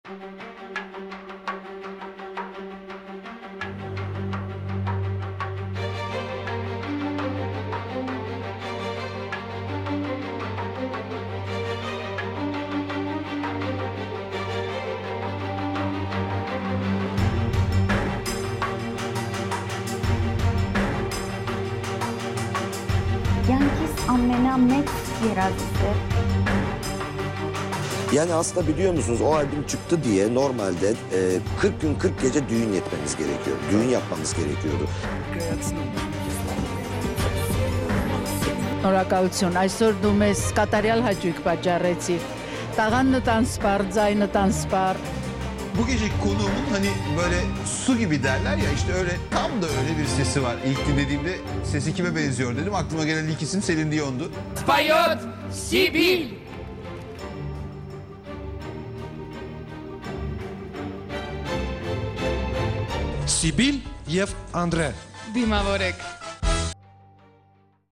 Yankis Ammenamet Yerazisi. Yani aslında biliyor musunuz o albüm çıktı diye normalde 40 gün 40 gece düğün yetmemiz gerekiyor. Düğün yapmamız gerekiyordu. Շնորհակալություն։ Այսօր դու մեզ կատարյալ հաճույք պատճառեցիր։ Տաղանն տանսպար, ձայնը տանսպar. Bu gece konuğumun hani böyle su gibi derler ya, işte öyle, tam da öyle bir sesi var. İlk dinlediğimde sesi kime benziyor dedim. Aklıma gelen ilk isim Celine Dion'du. Поет Сибирь. Սիբիլ եւ Անդրե։ Դիմավորեք։